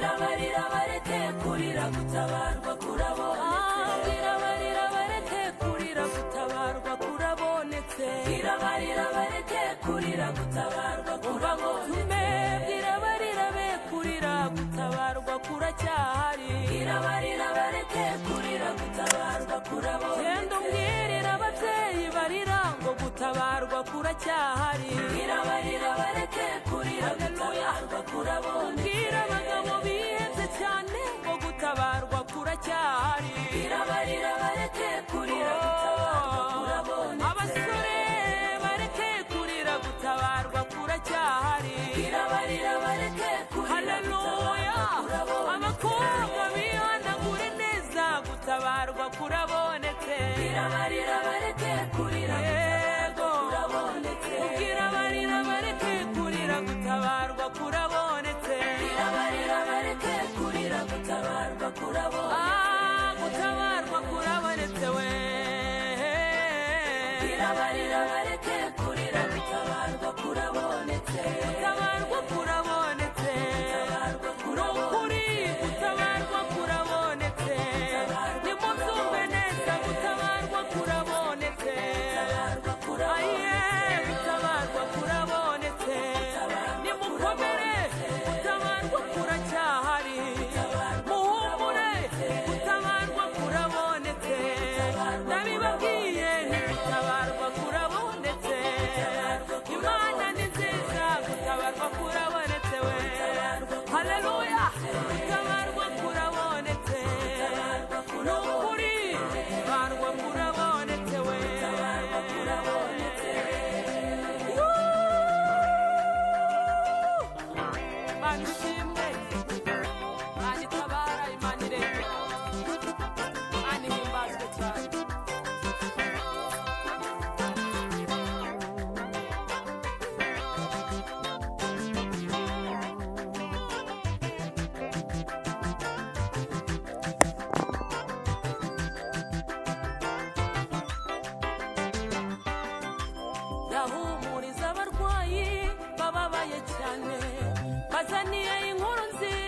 irabarira bareke kurira gutabarwa kurabonetse irabarira bareke kurira gutabarwa kurabonetse irabarira bareke kurira gutabarwa kurabonetse irabarira be kurira gutabarwa kuracyahari irabarira bareke kurira gutabarwa kurabonetse genda umbwirira ababyeyi barira ngo gutabarwa kuracyahari irabarira bareke kurira gutabarwa kurabonetse bwira abagabo bihebye cyane ngo gutabarwa kuracyahari irabarira bareke kurira gutabarwa kurabonetse abasore bareke kurira gutabarwa kuracyahari irabarira bareke kurira gutabarwa abakobwa bihanagure neza gutabarwa kurabonetse irabarira bareke kurira kurabonetse irabarira bareke kurira gutabarwa kurabonetse irabarira bareke kurira gutabarwa kurabonetse gutabarwa kurabonetse we irabarira bareke kurira gutabarwa kurabonetse gutabarwa kurabonetse nukuri gutabarwa kurabonetse nimuzumve neza gutabarwa kurabonetse aye gutabarwa kurabonetse nimukomere gutabarwa kuracyahari muhumure gutabarwa kurabonetse ndabibabwiye gutabarwa kurabonetse imana ni nziza gutabarwa kurabonetse we haleluya gutabarwa kurabonetse nukuri gutabarwa kurabonetse we Imana ishimwe Imana itabara Imana irengera Imana ihimbazwe cyane yahumuriza abarwayi bababaye cyane bazaniye inkuru nziza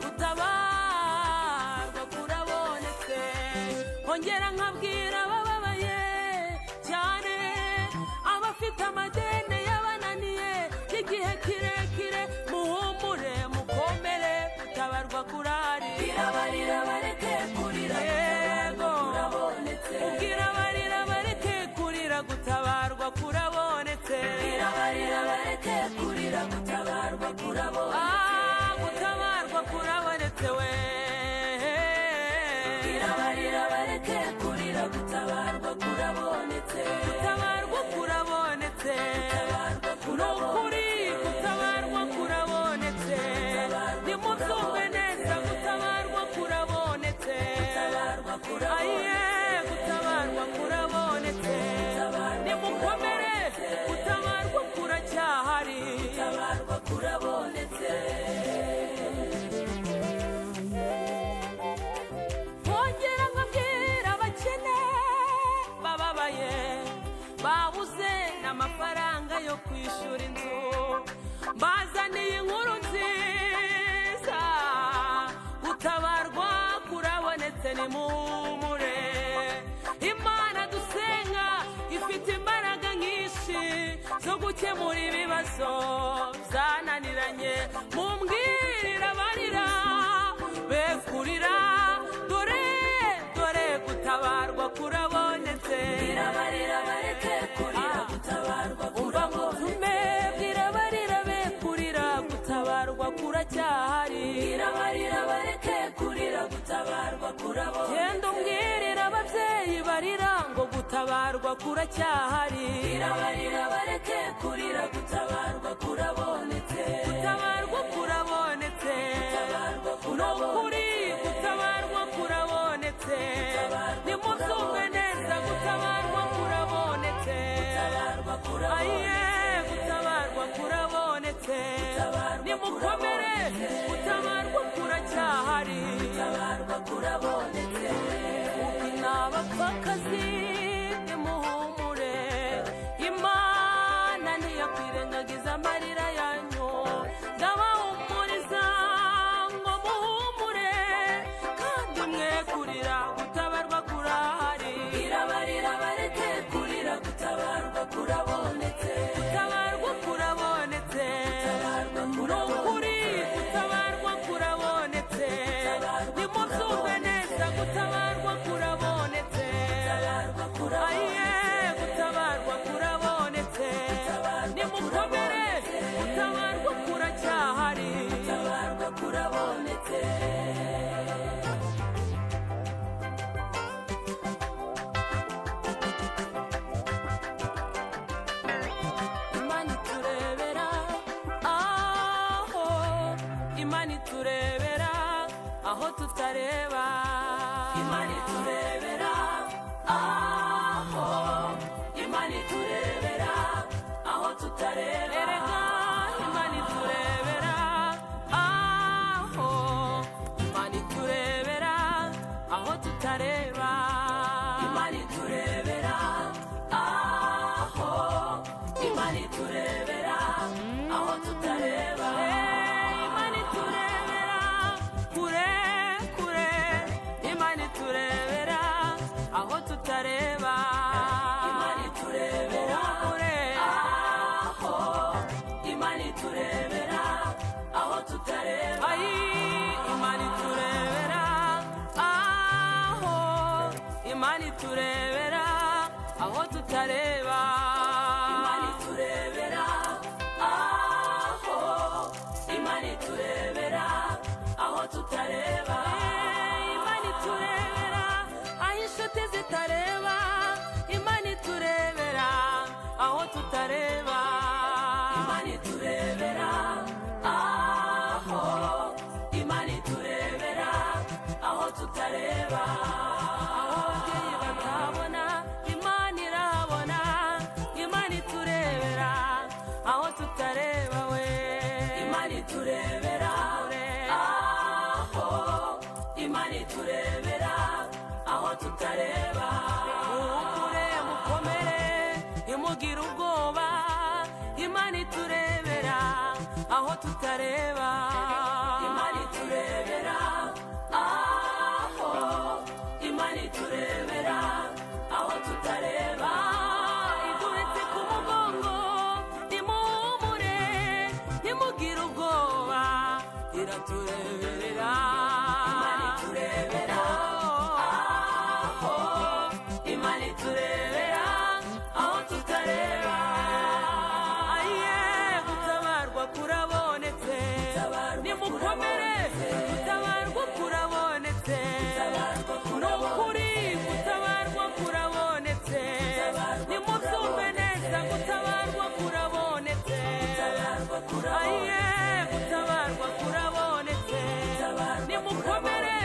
gutabarwa kurabonetse hongera nkabwira abababaye cyane abafite amadeni yabananiye y'igihe kirekire muhumure mukomere gutabarwa kurari irabarira bareke kurira kurabonetse ubwira barira bareke kurira gutabarwa kurabonetse irabarira bareke kurira gutabarwa kurabonetse gutabarwa kurabonetse we irabarira bareke kurira gutabarwa kurabonetse gutabarwa kurabonetse nukuri gutabarwa kurabonetse nimuzumve neza gutabarwa kurabonetse aye gutabarwa kurabonetse nimukomere gutabarwa kuracyahari gutabarwa kurabonetse hongera nkabwira abakene bababaye babuze n'amafaranga yo kwishyura inzu bazaniye inkuru nziza gutabarwa kurabonetse nimumure imana dusenga ifite imbaraga nyinshi zo gukemura ibibazo byananiranye mumbwirira barira be kurira dore gutabarwa kurabonetse irabarira bareke kurira gutabarwa kurabonetse bwira barira be kurira gutabarwa kuracyahari irabarira bareke kurira gutabarwa kurabonetse genda umbwirira ababyeyi barira ngo gutabarwa kuracyahari irabarira bareke kurira gutabarwa kurabonetse gutabarwa kurabonetse nukuri gutabarwa kurabonetse nimuzumve neza gutabarwa kurabonetse aye gutabarwa kurabonetse nimukomere gutabarwa kuracyahari gutabarwa kurabonetse n'abapfakazi nimuhumure Imana ntiyakwirengagiza amarira yanyu kurabonetse, gutabarwa kurabonetse, ni ukuri gutabarwa kurabonetse, nimubyumve neza gutabarwa kurabonetse, aye gutabarwa kurabonetse, nimukomere gutabarwa kuracyahari, gutabarwa kurabonetse. Imana iturebera aho tutareba, Imana iturebera aho, Imana iturebera aho tutareba, erega Imana iturebera aho, Imana iturebera aho tutareba, Imana iturebera aho, Imana iturebera aho tutareba. Aho tutareba, Imana iturebera kure, aho Imana iturebera aho tutareba, ayi Imana iturebera aho, Imana iturebera aho tutareba, Imana iturebera aho, Imana iturebera aho tutareba, Imana iturebera aho inshuti zitareba, Imana iturebera aho tutareba, Imana iturebera aho, Imana iturebera aho tutareba, aho ababyeyi batabona Imana irabona, Imana iturebera aho tutareba we, Imana iturebera aho, Imana iturebera aho tutareba, mukure mukomere ntimugire ubwoba, Imana iturebera aho tutareba, Imana iturebera aho, Imana iturebera aho tutareba, iduhetse ku mugongo nimuhumure ntimugire ubwoba, iratureberera, Imana iturebera aho, Imana iturebera aho tutareba, aye gutabarwa kurabonetse, nimukomere gutabarwa kurabonetse, ni ukuri gutabarwa kurabonetse, nimubyumve neza gutabarwa kurabonetse, aye gutabarwa kurabonetse, nimukomere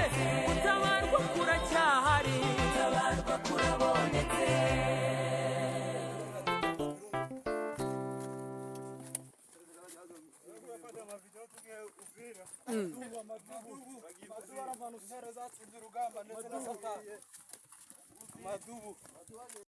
gutabarwa kuracyahari, gutabarwa kurabonetse. Madubu